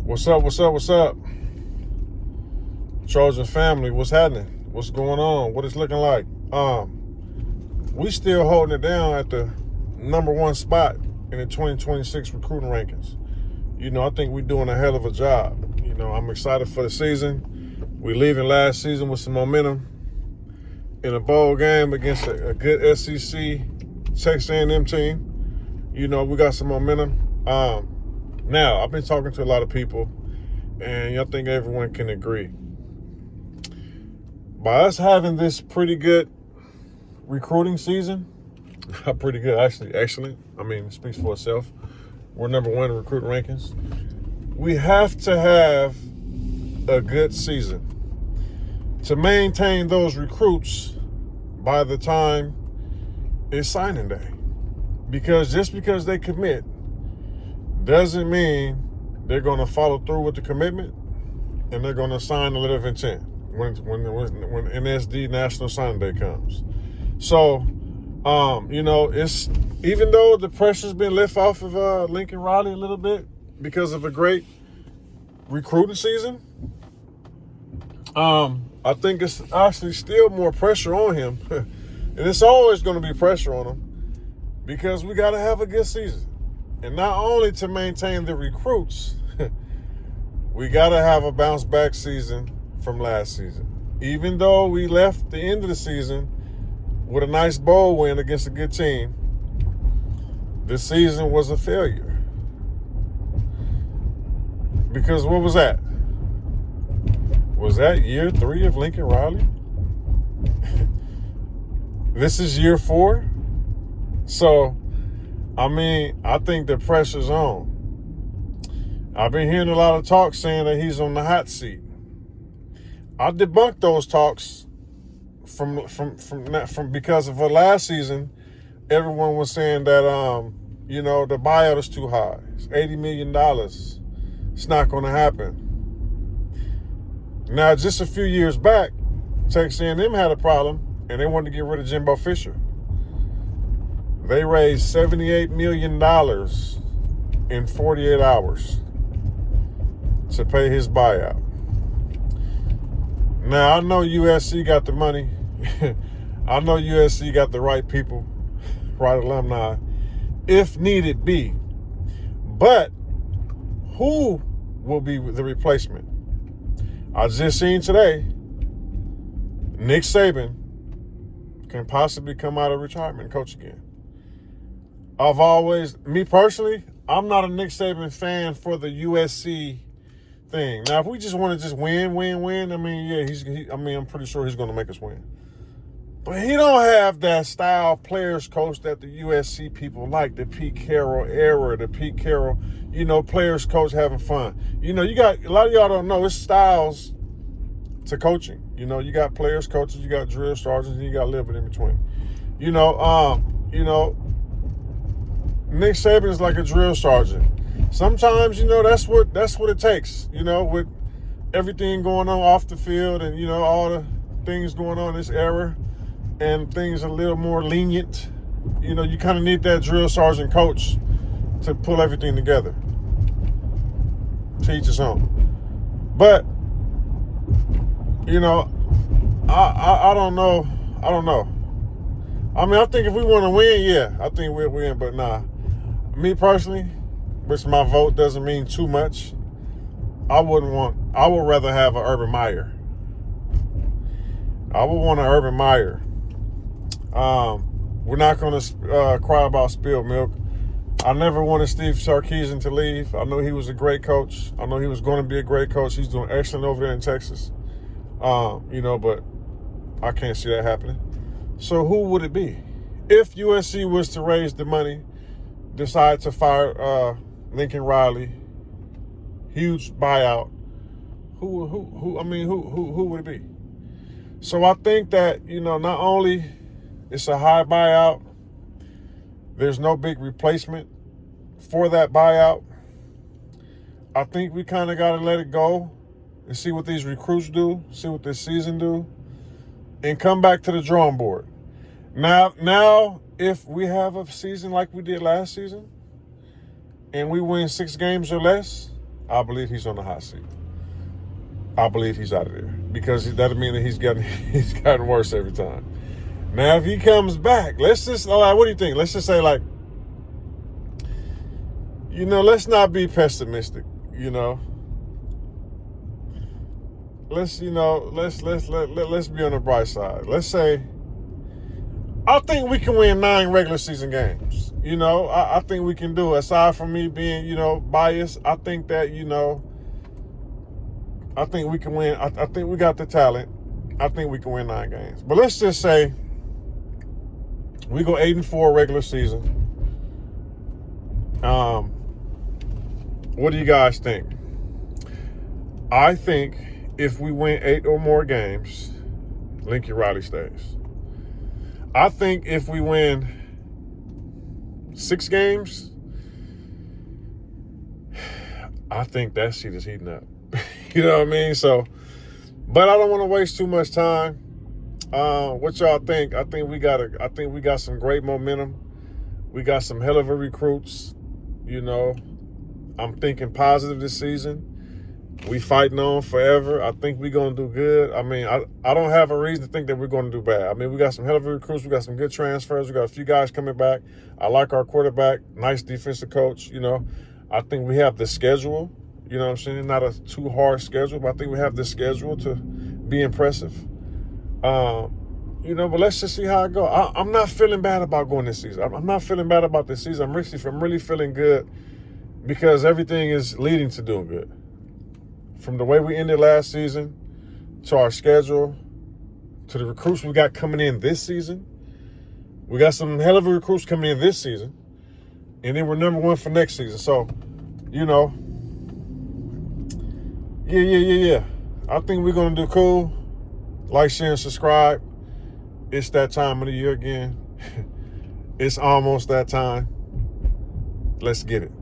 What's up? What's up? What's up? Trojan family, what's happening? What's going on? What it's looking like? We still holding it down at the number one spot in the 2026 recruiting rankings. I think we're doing a hell of a job. I'm excited for the season. We're leaving last season with some momentum in a bowl game against a good SEC Texas A&M team. We got some momentum. Now, I've been talking to a lot of people, and I think everyone can agree. By us having this pretty good recruiting season, pretty good, actually, excellent. It speaks for itself. We're number one in recruiting rankings. We have to have a good season to maintain those recruits by the time it's signing day. Because just because they commit doesn't mean they're going to follow through with the commitment and they're going to sign a letter of intent when NSD National Signing Day comes. So, it's even though the pressure's been lifted off of Lincoln Riley a little bit because of a great recruiting season, I think it's actually still more pressure on him. And it's always going to be pressure on him because we got to have a good season. And not only to maintain the recruits, we got to have a bounce back season from last season. Even though we left the end of the season with a nice bowl win against a good team, this season was a failure. Because what was that? Was that year 3 of Lincoln Riley? This is year 4. So, I think the pressure's on. I've been hearing a lot of talk saying that he's on the hot seat. I debunked those talks from because of last season. Everyone was saying that the buyout is too high. It's $80 million. It's not going to happen. Now, just a few years back, Texas A&M had a problem, and they wanted to get rid of Jimbo Fisher. They raised $78 million in 48 hours to pay his buyout. Now, I know USC got the money. I know USC got the right people, right alumni, if needed be. But who will be the replacement? I just seen today, Nick Saban can possibly come out of retirement and coach again. Me personally, I'm not a Nick Saban fan for the USC thing. Now, if we just want to just win, I'm pretty sure he's going to make us win. But he don't have that style players coach that the USC people like, the Pete Carroll era, the Pete Carroll, players coach having fun. You got, a lot of y'all don't know, it's styles to coaching. You got players coaches, you got drill sergeants, and you got a little bit in between. Nick Saban is like a drill sergeant. Sometimes, that's what it takes, with everything going on off the field and, all the things going on in this era and things a little more lenient. You kind of need that drill sergeant coach to pull everything together. Teach his own. But, I don't know. I think if we want to win, yeah, I think we'll win. But nah, me personally, which my vote doesn't mean too much, I would rather have an Urban Meyer. I would want an Urban Meyer. We're not going to cry about spilled milk. I never wanted Steve Sarkisian to leave. I know he was a great coach. I know he was going to be a great coach. He's doing excellent over there in Texas. But I can't see that happening. So who would it be? If USC was to raise the money, decide to fire Lincoln Riley, huge buyout, who would it be? So I think that, not only it's a high buyout, there's no big replacement for that buyout. I think we kind of got to let it go and see what these recruits do, see what this season do, and come back to the drawing board. Now, if we have a season like we did last season, and we win 6 games or less, I believe he's on the hot seat. I believe he's out of there because that mean that he's gotten worse every time. Now, if he comes back, what do you think? Let's just say, like, let's not be pessimistic. Let's be on the bright side. Let's say, I think we can win 9 regular season games. I think we can do it. Aside from me being, biased, I think that, I think we can win. I think we got the talent. I think we can win 9 games. But let's just say we go 8-4 regular season. What do you guys think? I think if we win 8 or more games, Lincoln Riley stays. I think if we win 6 games, I think that seat is heating up. You know what I mean? So, but I don't want to waste too much time. What y'all think? I think we got some great momentum. We got some hell of a recruits. I'm thinking positive this season. We fighting on forever. I think we're going to do good. I mean, I don't have a reason to think that we're going to do bad. I mean, we got some hell of a recruits. We got some good transfers. We got a few guys coming back. I like our quarterback. Nice defensive coach. I think we have the schedule. You know what I'm saying? Not a too hard schedule, but I think we have the schedule to be impressive. But let's just see how it goes. I'm not feeling bad about going this season. I'm not feeling bad about this season. I'm really feeling good because everything is leading to doing good. From the way we ended last season to our schedule to the recruits we got coming in this season. We got some hell of a recruits coming in this season. And then we're number 1 for next season. So, yeah. I think we're going to do cool. Like, share, and subscribe. It's that time of the year again. It's almost that time. Let's get it.